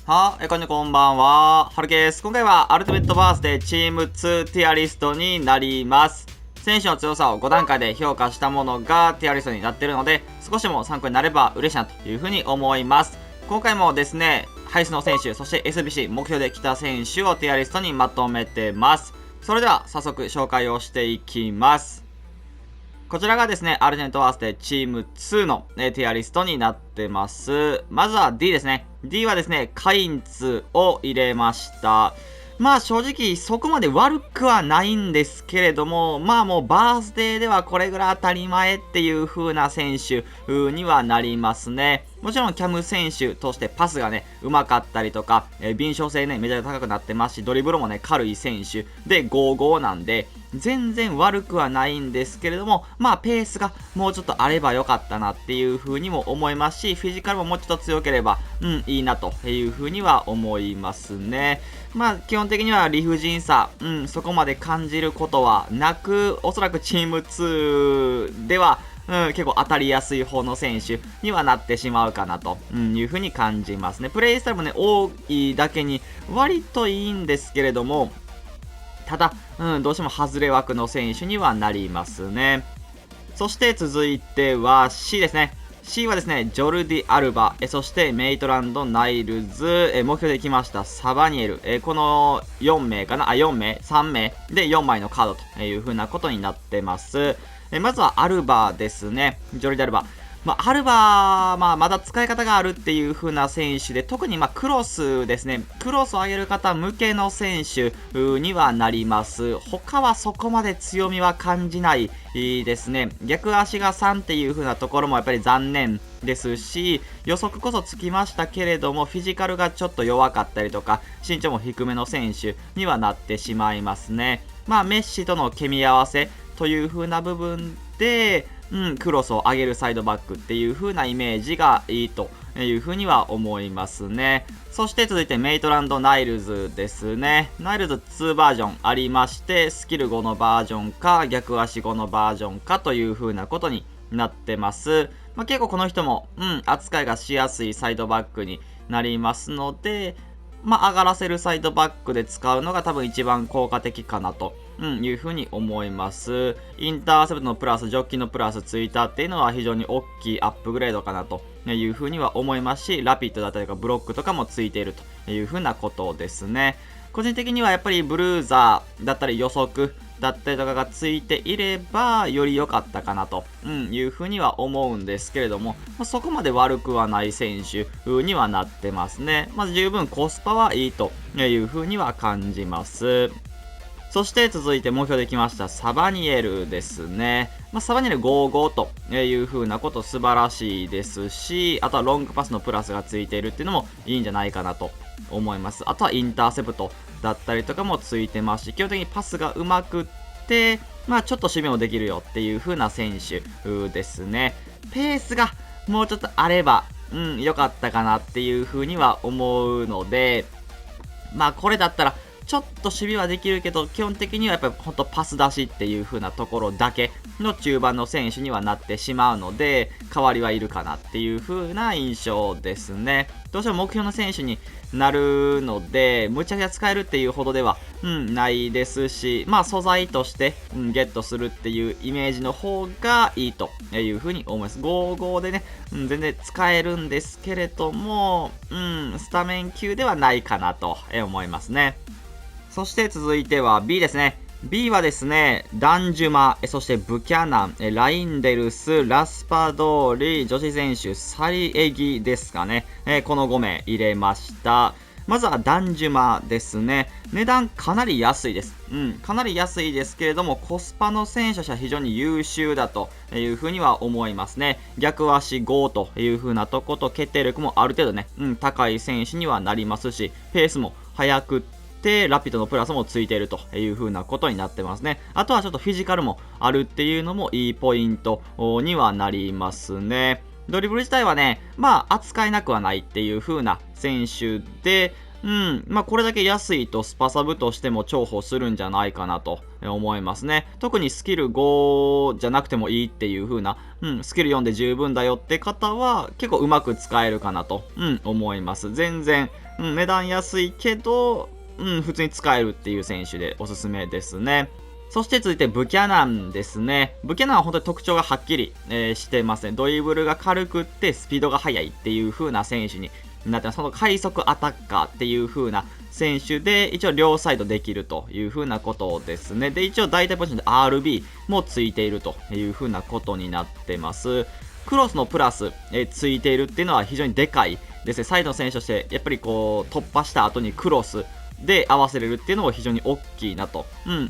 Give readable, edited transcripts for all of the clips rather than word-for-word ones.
こんばんは。はるけです。今回はアルティメットバースでチーム2ティアリストになります。選手の強さを5段階で評価したものがティアリストになっているので、少しでも参考になれば嬉しいなというふうに思います。今回もですね、ハイスの選手、そして SBC 目標で来た選手をティアリストにまとめてます。それでは早速紹介をしていきます。こちらがですね、アルティメットバースでチーム2の、ティアリストになってます。まずは D ですね。D はですね、カインツを入れました。まあ正直そこまで悪くはないんですけれども、まあもうバースデーではこれぐらい当たり前っていう風な選手にはなりますね。もちろんキャム選手としてパスがね、うまかったりとか、敏捷性ね、めちゃくちゃ高くなってますし、ドリブルもね、軽い選手で5-5なんで、全然悪くはないんですけれども、まあペースがもうちょっとあればよかったなっていう風にも思いますし、フィジカルももうちょっと強ければ、いいなという風には思いますね。まあ基本的には理不尽さ、そこまで感じることはなく、おそらくチーム2では、結構当たりやすい方の選手にはなってしまうかなと、いう風に感じますね。プレイスタイルもね、多いだけに割といいんですけれども、ただ、どうしても外れ枠の選手にはなりますね。そして続いては C ですね。C はですね、ジョルディ・アルバ、そしてメイトランド・ナイルズ、目標できましたサバニエル、この4名かな、4名、3名で4枚のカードという風なことになってます。まずはアルバですね。ジョルディ・アルバ。アルバ、まだ使い方があるっていう風な選手で、特にクロスですね。クロスを上げる方向けの選手にはなります。他はそこまで強みは感じないですね。逆足が3っていう風なところもやっぱり残念ですし、予測こそつきましたけれども、フィジカルがちょっと弱かったりとか、身長も低めの選手にはなってしまいますね。メッシとのケミ合わせという風な部分で、クロスを上げるサイドバックっていう風なイメージがいいという風には思いますね。そして続いてメイトランド・ナイルズですね。ナイルズ2バージョンありまして、スキル5のバージョンか逆足5のバージョンかという風なことになってます。結構この人も、扱いがしやすいサイドバックになりますので、上がらせるサイドバックで使うのが多分一番効果的かなと、いうふうに思います。インターセプトのプラス、ジョッキのプラスついたっていうのは非常に大きいアップグレードかなというふうには思いますし、ラピッドだったりとかブロックとかもついているというふうなことですね。個人的にはやっぱりブルーザーだったり予測だったりとかがついていればより良かったかなと、いうふうには思うんですけれども、そこまで悪くはない選手にはなってますね。十分コスパはいいというふうには感じます。そして続いて目標できましたサバニエルですね。サバニエル5-5という風なこと素晴らしいですし、あとはロングパスのプラスがついているっていうのもいいんじゃないかなと思います。あとはインターセプトだったりとかもついてますし、基本的にパスがうまくって、ちょっと守備もできるよっていう風な選手ですね。ペースがもうちょっとあれば、良かったかなっていう風には思うので、これだったら、ちょっと守備はできるけど、基本的にはやっぱりほんとパス出しっていう風なところだけの中盤の選手にはなってしまうので、代わりはいるかなっていう風な印象ですね。どうしても目標の選手になるので、むちゃくちゃ使えるっていうほどでは、ないですし、素材として、ゲットするっていうイメージの方がいいという風に思います。5-5でね、全然使えるんですけれども、スタメン級ではないかなと思いますね。そして続いては B ですね。B はですね、ダンジュマ、そしてブキャナン、ラインデルス、ラスパドーリ、女子選手、サリエギですかね。この5名入れました。まずはダンジュマですね。値段かなり安いです。かなり安いですけれども、コスパの選手としては非常に優秀だというふうには思いますね。逆足5というふうなとこと、決定力もある程度ね、高い選手にはなりますし、ペースも速くラピッドのプラスもついているという風なことになってますね。あとはちょっとフィジカルもあるっていうのもいいポイントにはなりますね。ドリブル自体はね、扱えなくはないっていう風な選手で、これだけ安いとスパサブとしても重宝するんじゃないかなと思いますね。特にスキル5じゃなくてもいいっていう風な、スキル4で十分だよって方は結構うまく使えるかなと、思います。全然、値段安いけど、普通に使えるっていう選手でおすすめですね。そして続いてブキャナンですね。ブキャナンは本当に特徴がはっきり、してますね。ドリブルが軽くってスピードが速いっていう風な選手になってます。その快速アタッカーっていう風な選手で、一応両サイドできるという風なことですね。で、一応大体ポジションで RB もついているという風なことになってます。クロスのプラス、ついているっていうのは非常にでかいですね。サイドの選手として、やっぱりこう、突破した後にクロス、で合わせれるっていうのも非常に大きいなと、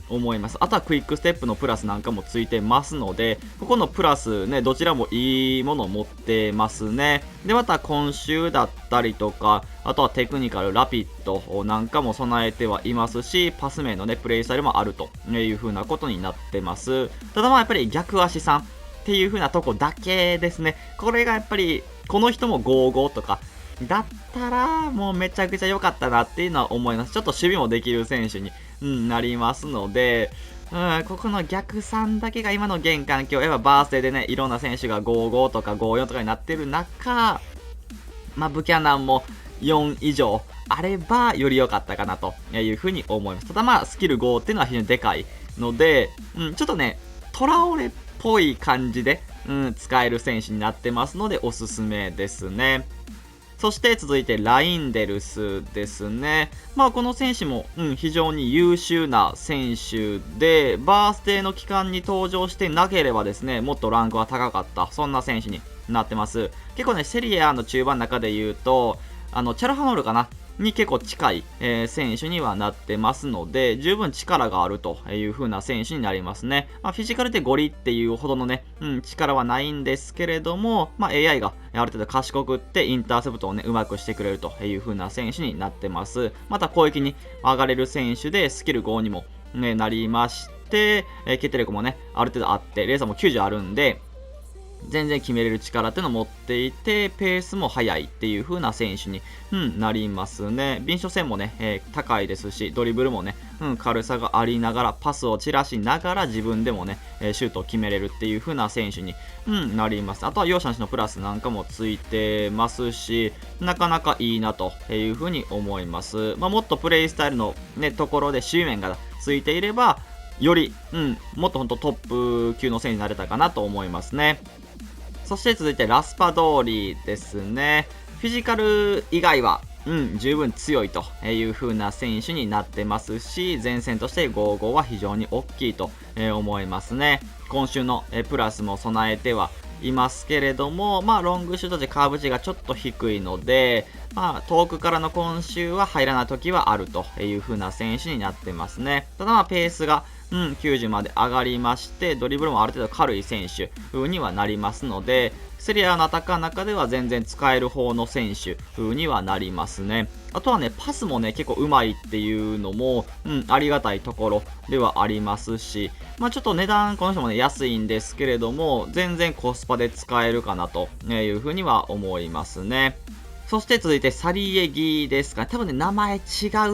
思います。あとはクイックステップのプラスなんかもついてますので、ここのプラスね、どちらもいいものを持ってますね。で、また今週だったりとか、あとはテクニカル、ラピッドなんかも備えてはいますし、パス面のね、プレイスタイルもあるという風なことになってます。ただやっぱり逆足さんっていう風なとこだけですね。これがやっぱり、この人も55とか、だったら、もうめちゃくちゃ良かったなっていうのは思います。ちょっと守備もできる選手に、なりますので、ここの逆3だけが今の現環境、やっぱバースデーでね、いろんな選手が55とか54とかになってる中、ブキャナンも4以上あればより良かったかなというふうに思います。ただスキル5っていうのは非常にでかいので、ちょっとね、トラオレっぽい感じで、使える選手になってますのでおすすめですね。そして続いてラインデルスですね。この選手も、非常に優秀な選手で、バースデーの期間に登場してなければですね、もっとランクは高かった、そんな選手になってます。結構ね、セリアの中盤の中で言うと、チャルハノールかなに結構近い、選手にはなってますので、十分力があるという風な選手になりますね。フィジカルでゴリっていうほどのね、力はないんですけれども、AI がある程度賢くってインターセプトをね、うまくしてくれるという風な選手になってます。また攻撃に上がれる選手で、スキル5にも、ね、なりまして、決定力もね、ある程度あって、レーザーも90あるんで、全然決めれる力っていうのを持っていて、ペースも速いっていう風な選手に、なりますね。敏捷性もね、高いですし、ドリブルもね、軽さがありながら、パスを散らしながら自分でもね、シュートを決めれるっていう風な選手に、なります。あとは容赦なしのプラスなんかもついてますし、なかなかいいなという風に思います。もっとプレイスタイルのね、ところで守備面がついていれば、より、もっとほんとトップ級の選手になれたかなと思いますね。そして続いてラスパ通りですね。フィジカル以外は、十分強いという風な選手になってますし、前線として55は非常に大きいと思いますね。今週のプラスも備えてはいますけれども、ロングシュートでカーブ値がちょっと低いので、遠くからの今週は入らない時はあるという風な選手になってますね。ただペースが90まで上がりまして、ドリブルもある程度軽い選手にはなりますので、セリアのアタッカーの中では全然使える方の選手にはなりますね。あとはね、パスもね、結構うまいっていうのも、ありがたいところではありますし、ちょっと値段、この人もね、安いんですけれども、全然コスパで使えるかなというふうには思いますね。そして続いてサリエギですかね。多分ね、名前違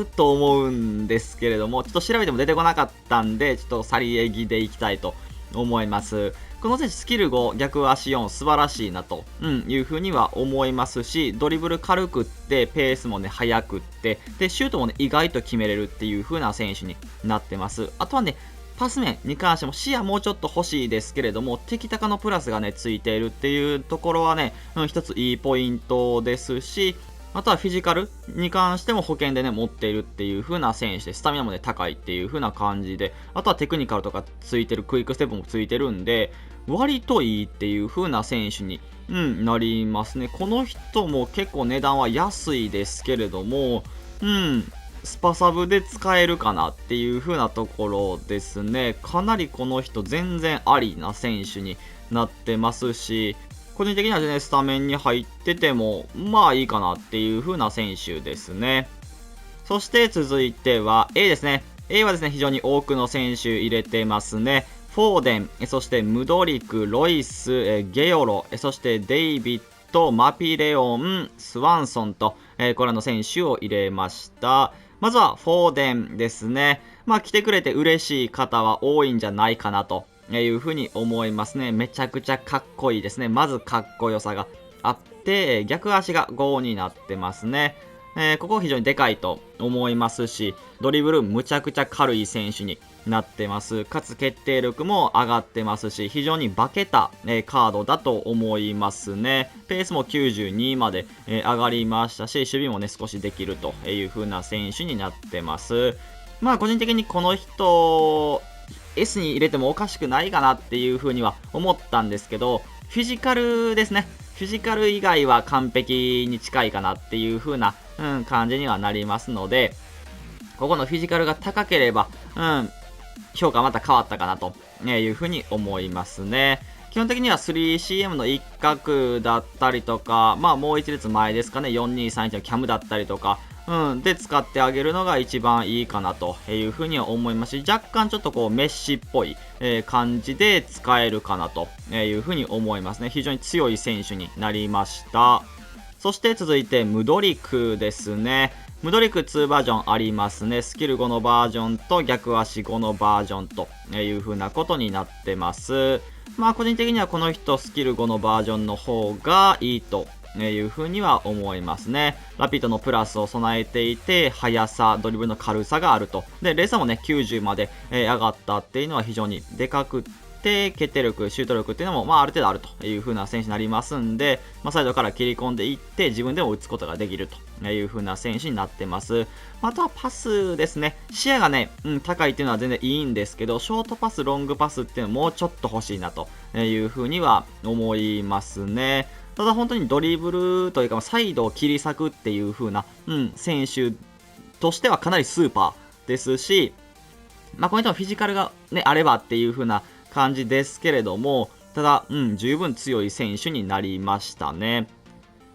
うと思うんですけれども、ちょっと調べても出てこなかったんで、ちょっとサリエギでいきたいと思います。この選手スキル5、逆足4素晴らしいなと、いう風には思いますし、ドリブル軽くって、ペースもね、速くって、で、シュートもね、意外と決めれるっていう風な選手になってます。あとはね、パス面に関しても視野もうちょっと欲しいですけれども、敵高のプラスがね、ついているっていうところはね、一ついいポイントですし、あとはフィジカルに関しても保険でね、持っているっていう風な選手で、スタミナもね、高いっていう風な感じで、あとはテクニカルとかついてる、クイックステップもついてるんで、割といいっていう風な選手に、なりますね。この人も結構値段は安いですけれども、スパサブで使えるかなっていう風なところですね。かなりこの人全然ありな選手になってますし、個人的にはね、スタメンに入ってても、いいかなっていう風な選手ですね。そして続いては A ですね。A はですね、非常に多くの選手入れてますね。フォーデン、そしてムドリク、ロイス、ゲヨロ、そしてデイビッド、マピレオン、スワンソンとこれらの選手を入れました。まずはフォーデンですね。来てくれて嬉しい方は多いんじゃないかなというふうに思いますね。めちゃくちゃかっこいいですね。まずかっこよさがあって、逆足が5になってますね。ここ非常にでかいと思いますし、ドリブルむちゃくちゃ軽い選手になってます。かつ決定力も上がってますし、非常に化けた、カードだと思いますね。ペースも92まで、上がりましたし、守備もね、少しできるという風な選手になってます。個人的にこの人、S に入れてもおかしくないかなっていう風には思ったんですけど、フィジカルですね。フィジカル以外は完璧に近いかなっていう風な、感じにはなりますので、ここのフィジカルが高ければ、評価また変わったかなという風に思いますね。基本的には 3CM の一角だったりとか、もう一列前ですかね、4231のキャムだったりとか、で使ってあげるのが一番いいかなというふうには思いますし、若干ちょっとこうメッシっぽい、感じで使えるかなというふうに思いますね。非常に強い選手になりました。そして続いてムドリクですね。ムドリク2バージョンありますね。スキル5のバージョンと逆足5のバージョンという風なことになってます。個人的にはこの人スキル5のバージョンの方がいいという風には思いますね。ラピッドのプラスを備えていて、速さ、ドリブルの軽さがあると。で、レーサーもね、90まで上がったっていうのは非常にでかくて、決定力、シュート力っていうのも、ある程度あるという風な選手になりますんで、サイドから切り込んでいって、自分でも打つことができるという風な選手になってます。あとはパスですね。視野がね、高いっていうのは全然いいんですけど、ショートパス、ロングパスっていうのももうちょっと欲しいなという風には思いますね。ただ本当にドリブルというか、サイドを切り裂くっていう風な、選手としてはかなりスーパーですし、この人はフィジカルがね、あればっていう風な感じですけれども、ただ、十分強い選手になりましたね。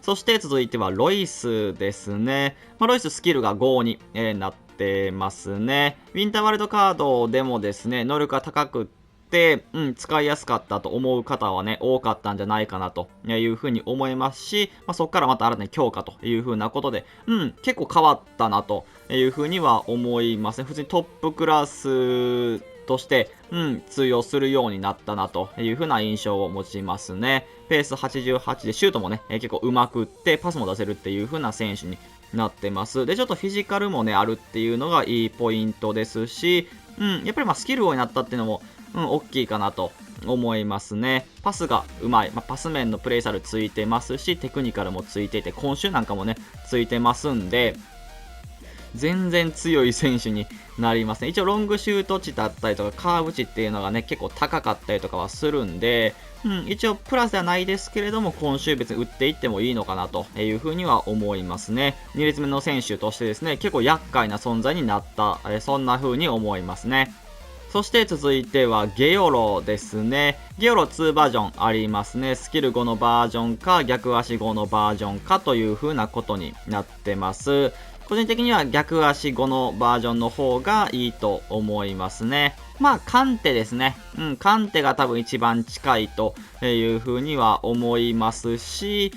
そして続いてはロイスですね。ロイススキルが5に、なってますね。ウィンターワールドカードでもですね、能力が高くて、使いやすかったと思う方はね、多かったんじゃないかなというふうに思いますし、そこからまた新たに強化というふうなことで、結構変わったなというふうには思いますね。普通にトップクラスとして、通用するようになったなという風な印象を持ちますね。ペース88でシュートもね、結構上手くってパスも出せるっていう風な選手になってます。で、ちょっとフィジカルもね、あるっていうのがいいポイントですし、やっぱりスキル王になったっていうのも、大きいかなと思いますね。パスがうまい。パス面のプレイサルついてますし、テクニカルもついていて、今週なんかもね、ついてますんで、全然強い選手になりますね。一応ロングシュート値だったりとかカーブ値っていうのがね結構高かったりとかはするんで、一応プラスではないですけれども今週別に打っていってもいいのかなというふうには思いますね。2列目の選手としてですね結構厄介な存在になった、そんな風に思いますね。そして続いてはゲオロですね。ゲオロ2バージョンありますね。スキル5のバージョンか逆足5のバージョンかという風なことになってます。個人的には逆足5のバージョンの方がいいと思いますね。カンテですね。カンテが多分一番近いという風には思いますし、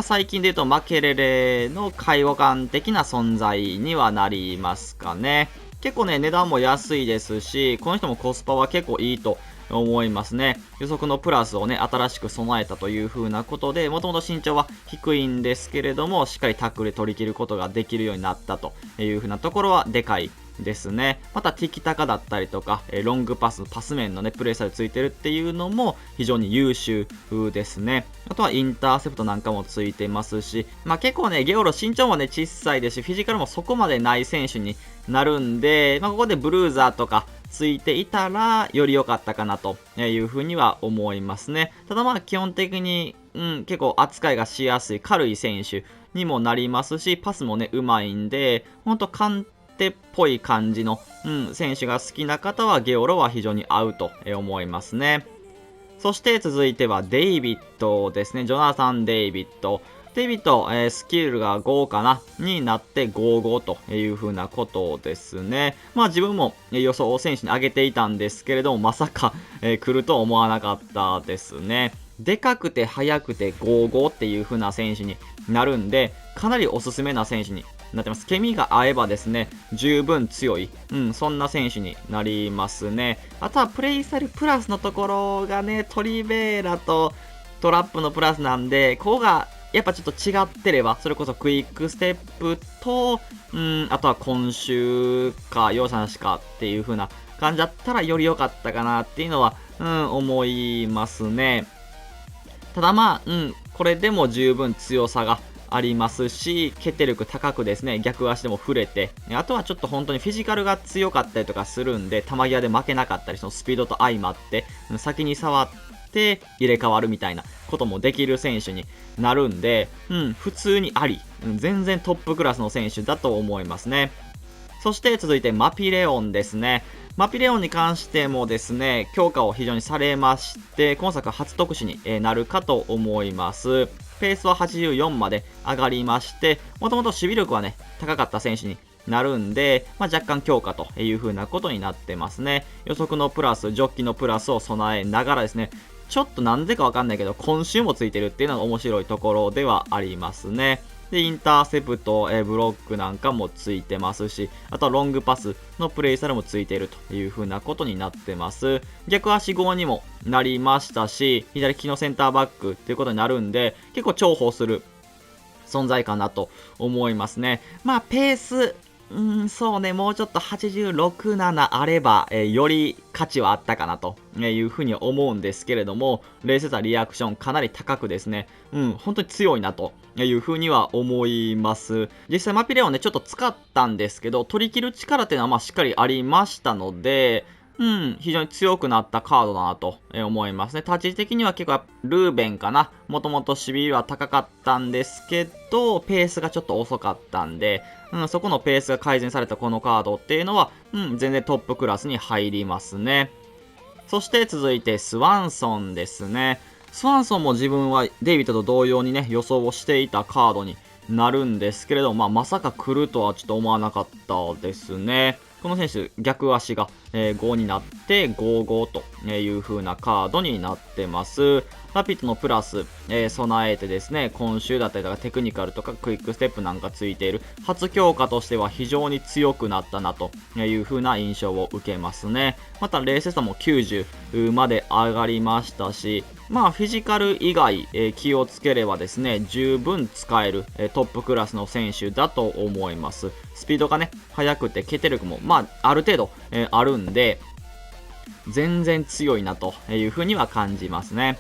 最近で言うとマケレレの介護官的な存在にはなりますかね。結構ね、値段も安いですし、この人もコスパは結構いいと思いますね。予測のプラスをね、新しく備えたという風なことで、もともと身長は低いんですけれども、しっかりタックルで取り切ることができるようになったという風なところはでかいですね。また、ティキタカだったりとか、ロングパス、パス面のね、プレーサイドついてるっていうのも非常に優秀ですね。あとはインターセプトなんかもついてますし、結構ね、ゲオロ身長もね、小さいですし、フィジカルもそこまでない選手になるんで、ここでブルーザーとかついていたら、より良かったかなというふうには思いますね。ただ基本的に、結構扱いがしやすい軽い選手にもなりますし、パスもね、うまいんで、ほんと簡っぽい感じの、選手が好きな方はゲオロは非常に合うと思いますね。そして続いてはデイビッドですね。ジョナサン・デイビッド。デイビッド、スキルが5かなになって5-5という風なことですね。自分も予想を選手に上げていたんですけれども、まさか、来ると思わなかったですね。でかくて速くて5-5っていう風な選手になるんで、かなりおすすめな選手になってます。ケミが合えばですね、十分強い、そんな選手になりますね。あとはプレイスタイルプラスのところがね、トリベーラとトラップのプラスなんで、ここがやっぱちょっと違ってれば、それこそクイックステップと、あとは今週か容赦なしかっていう風な感じだったらより良かったかなっていうのは、思いますね。ただまあ、これでも十分強さがありますし、決定力高くですね、逆足でも触れて、あとはちょっと本当にフィジカルが強かったりとかするんで、球際で負けなかったり、そのスピードと相まって、先に触って入れ替わるみたいなこともできる選手になるんで、普通にあり、全然トップクラスの選手だと思いますね。そして続いてマピレオンですね。マピレオンに関してもですね、強化を非常にされまして、今作初特殊になるかと思います。ペースは84まで上がりまして、もともと守備力はね、高かった選手になるんで、若干強化という風なことになってますね。予測のプラス、ジョッキのプラスを備えながらですね、ちょっとなんでかわかんないけど、今週もついてるっていうのが面白いところではありますね。で、インターセプト、ブロックなんかもついてますし、あとはロングパスのプレイスタイルもついているという風なことになってます。逆足号にもなりましたし、左利きのセンターバックっていうことになるんで、結構重宝する存在かなと思いますね。ペース、そうね、もうちょっと86、7あれば、より価値はあったかなというふうに思うんですけれども、冷静さリアクションかなり高くですね、本当に強いなというふうには思います。実際マピレオンね、ちょっと使ったんですけど、取り切る力っていうのはしっかりありましたので、非常に強くなったカードだなと思いますね。立ち位置的には結構ルーベンかな。もともと守備は高かったんですけど、ペースがちょっと遅かったんで、そこのペースが改善されたこのカードっていうのは、全然トップクラスに入りますね。そして続いてスワンソンですね。スワンソンも自分はデイビッドと同様にね、予想をしていたカードになるんですけれども、まさか来るとはちょっと思わなかったですね。この選手、逆足が、5になって5-5という風なカードになってます。ラピッドのプラス、備えてですね、今週だったりとかテクニカルとかクイックステップなんかついている初強化としては非常に強くなったなという風な印象を受けますね。また冷静さも90まで上がりましたし、フィジカル以外、気をつければですね、十分使える、トップクラスの選手だと思います。スピードがね、速くて決定力も、ある程度、あるんで、全然強いなというふうには感じますね。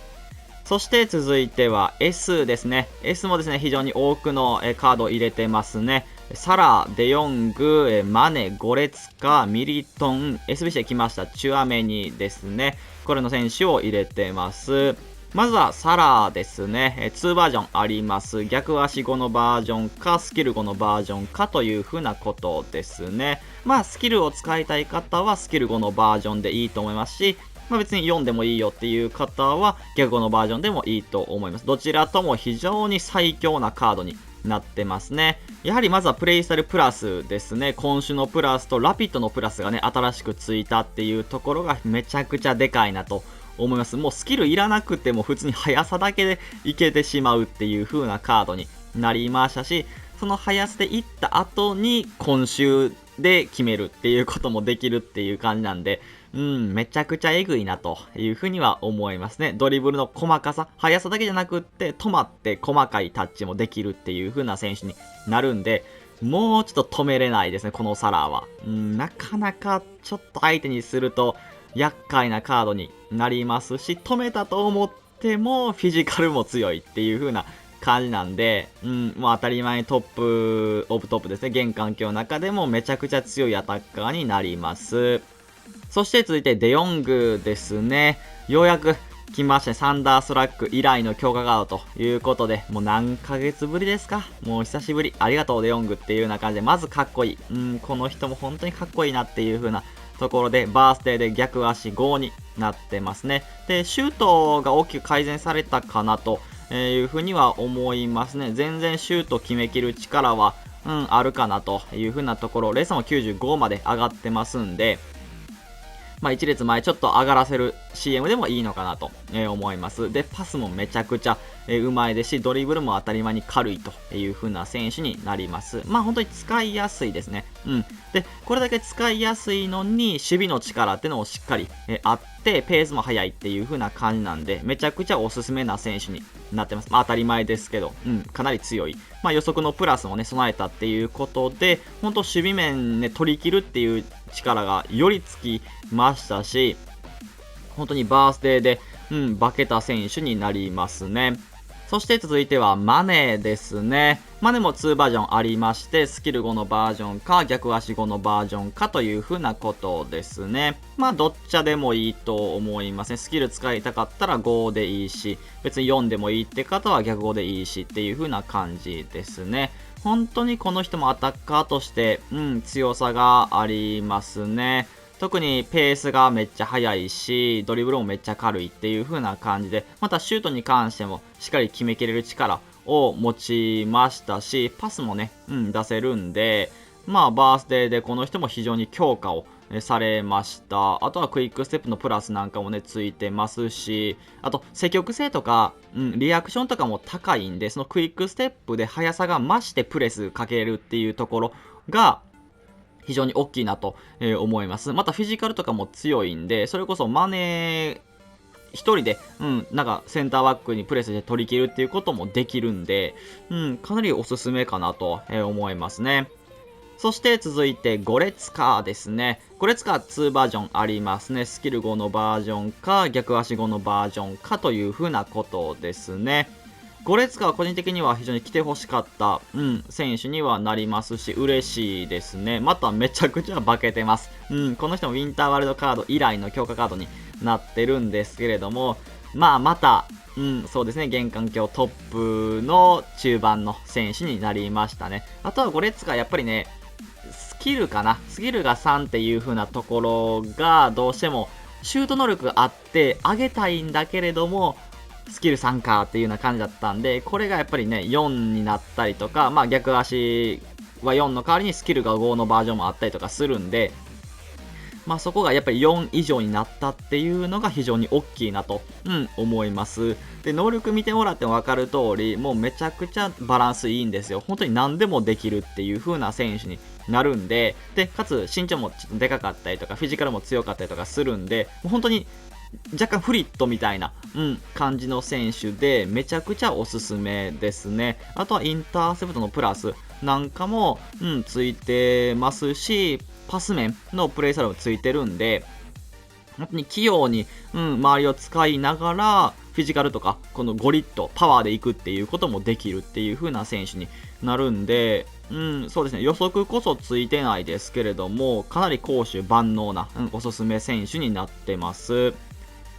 そして続いては S ですね。S もですね、非常に多くのカードを入れてますね。サラ、デヨング、マネ、ゴレツカ、ミリトン、SBC で来ました、チュアメニですね。これの選手を入れてます。まずはサラですね。2バージョンあります。逆足後のバージョンか、スキル後のバージョンかというふうなことですね。スキルを使いたい方はスキル後のバージョンでいいと思いますし、別に4でもいいよっていう方は逆後のバージョンでもいいと思います。どちらとも非常に最強なカードになってますね。やはりまずはプレイスタイルプラスですね。今週のプラスとラピッドのプラスがね、新しくついたっていうところがめちゃくちゃでかいなと思います。もうスキルいらなくても普通に速さだけでいけてしまうっていう風なカードになりましたし、その速さでいった後に今週で決めるっていうこともできるっていう感じなんで、めちゃくちゃエグいなというふうには思いますね。ドリブルの細かさ、速さだけじゃなくって止まって細かいタッチもできるっていう風な選手になるんで、もうちょっと止めれないですね、このサラーは。なかなかちょっと相手にすると厄介なカードになりますし、止めたと思ってもフィジカルも強いっていう風な感じなんで、もう当たり前にトップオブトップですね。現環境の中でもめちゃくちゃ強いアタッカーになります。そして続いてデヨングですね。ようやく来ましたね。サンダーストラック以来の強化カードということで、もう何ヶ月ぶりですか。もう久しぶり。ありがとうデヨングっていうような感じで、まずかっこいい。この人も本当にかっこいいなっていう風なところで、バースデーで逆足5になってますね。で、シュートが大きく改善されたかなという風には思いますね。全然シュート決めきる力は、あるかなという風なところ、レースも95まで上がってますんで、まあ、1列前ちょっと上がらせる CM でもいいのかなと思います。で、パスもめちゃくちゃうまいですし、ドリブルも当たり前に軽いという風な選手になります。まあ、本当に使いやすいですね。で、これだけ使いやすいのに、守備の力っていうのもしっかりあって、ペースも速いっていう風な感じなんで、めちゃくちゃおすすめな選手になってます。まあ、当たり前ですけど、かなり強い。まあ、予測のプラスもね、備えたっていうことで、本当守備面ね、取り切るっていう力がよりつきましたし、本当にバースデーで、化けた選手になりますね。そして続いてはマネですね。マネも2バージョンありまして、スキル5のバージョンか逆足5のバージョンかという風なことですね。まあどっちでもいいと思いますね。スキル使いたかったら5でいいし、別に4でもいいって方は逆5でいいしっていう風な感じですね。本当にこの人もアタッカーとして、強さがありますね。特にペースがめっちゃ速いし、ドリブルもめっちゃ軽いっていう風な感じで、またシュートに関してもしっかり決めきれる力を持ちましたし、パスもね、出せるんで、まあバースデーでこの人も非常に強化をされました。あとはクイックステップのプラスなんかもね、ついてますし、あと積極性とか、リアクションとかも高いんで、そのクイックステップで速さが増してプレスかけるっていうところが、非常に大きいなと思います。またフィジカルとかも強いんで、それこそマネー一人で、なんかセンターバックにプレスで取り切るっていうこともできるんで、かなりおすすめかなと思いますね。そして続いてゴレツカーですね。ゴレツカー2バージョンありますね。スキル5のバージョンか逆足5のバージョンかという風なことですね。ゴレツカは個人的には非常に来てほしかった、選手にはなりますし、嬉しいですね。まためちゃくちゃ化けてます。この人もウィンターワールドカード以来の強化カードになってるんですけれども、また、そうですね、玄関境トップの中盤の選手になりましたね。あとはゴレツカやっぱりね、スキルかな。スキルが3っていう風なところがどうしてもシュート能力があって上げたいんだけれども、スキル3かっていうような感じだったんで、これがやっぱりね、4になったりとか、逆足は4の代わりにスキルが5のバージョンもあったりとかするんで、そこがやっぱり4以上になったっていうのが非常に大きいなと、思います。で、能力見てもらっても分かる通り、もうめちゃくちゃバランスいいんですよ。本当に何でもできるっていう風な選手になるんで、で、かつ身長もちょっとでかかったりとか、フィジカルも強かったりとかするんで、もう本当に若干フリットみたいな、感じの選手で、めちゃくちゃおすすめですね。あとはインターセプトのプラスなんかも、ついてますし、パス面のプレイスタイルもついてるんで、本当に器用に、周りを使いながら、フィジカルとか、このゴリッとパワーでいくっていうこともできるっていう風な選手になるんで、そうですね、予測こそついてないですけれども、かなり攻守万能な、おすすめ選手になってます。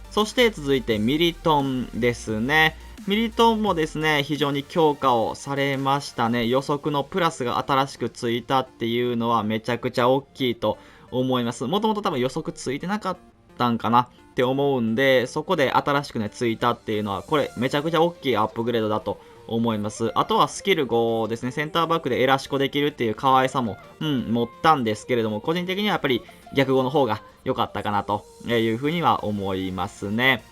そして続いてミリトンですね。ミリトンもですね、非常に強化をされましたね。予測のプラスが新しくついたっていうのはめちゃくちゃ大きいと思います。もともと多分予測ついてなかったんかなって思うんで、そこで新しくね、ついたっていうのは、これめちゃくちゃ大きいアップグレードだと思います。あとはスキル5ですね、センターバックでエラシコできるっていう可愛さも、持ったんですけれども、個人的にはやっぱり逆5の方が良かったかなというふうには思いますね。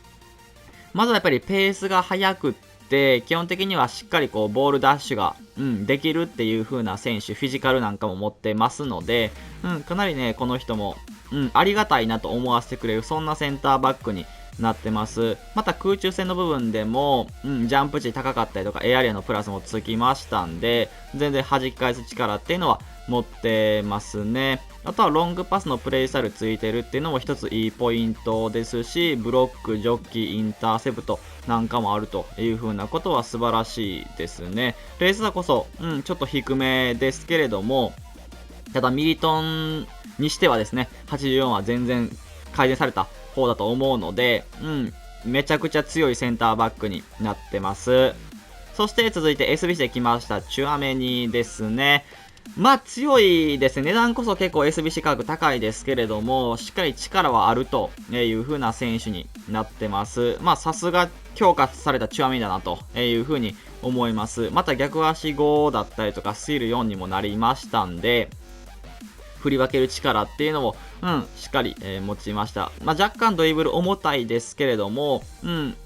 まずはやっぱりペースが速くって、基本的にはしっかりこうボールダッシュが、できるっていう風な選手、フィジカルなんかも持ってますので、かなりね、この人も、ありがたいなと思わせてくれる、そんなセンターバックになってます。また空中戦の部分でも、ジャンプ値高かったりとか、エアリアのプラスもつきましたんで、全然弾き返す力っていうのは持ってますね。あとはロングパスのプレイスタイルついてるっていうのも一ついいポイントですし、ブロック、ジョッキ、インターセプトなんかもあるという風なことは素晴らしいですね。レース差こそ、ちょっと低めですけれども、ただミリトンにしてはですね、84は全然改善された方だと思うので、めちゃくちゃ強いセンターバックになってます。そして続いて SBC で来ましたチュアメニですね。強いですね。値段こそ結構 SBC 価格高いですけれども、しっかり力はあるという風な選手になってます。さすが強化されたチュアメニだなという風に思います。また逆足5だったりとかスティール4にもなりましたんで、振り分ける力っていうのも、しっかり、持ちました。若干ドリブル重たいですけれども、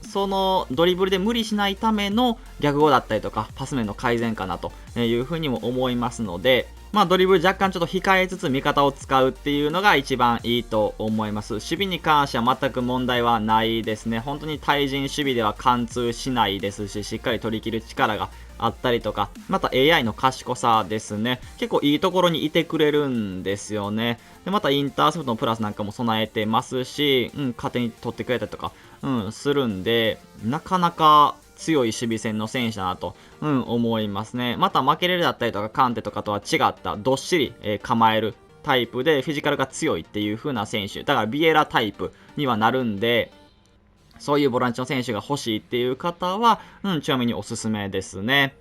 そのドリブルで無理しないための逆語だったりとか、パス面の改善かなというふうにも思いますので、ドリブル若干ちょっと控えつつ味方を使うっていうのが一番いいと思います。守備に関しては全く問題はないですね。本当に対人守備では貫通しないですし、しっかり取り切る力があったりとか、また AI の賢さですね。結構いいところにいてくれるんですよね。で、またインターセプトのプラスなんかも備えてますし、勝手に取ってくれたりとか、するんで、なかなか強い守備線の選手だなと、思いますね。また負けれるだったりとか、カンテとかとは違った、どっしり、構えるタイプで、フィジカルが強いっていう風な選手。だからビエラタイプにはなるんで、そういうボランチの選手が欲しいっていう方は、ちなみにおすすめですね。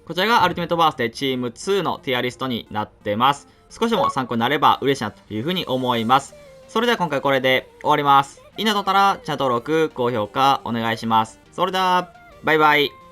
こちらがアルティメットバースデーチーム2のティアリストになってます。少しでも参考になれば嬉しいなという風に思います。それでは今回これで終わります。いいねとったらチャンネル登録、高評価お願いします。それでは、バイバイ。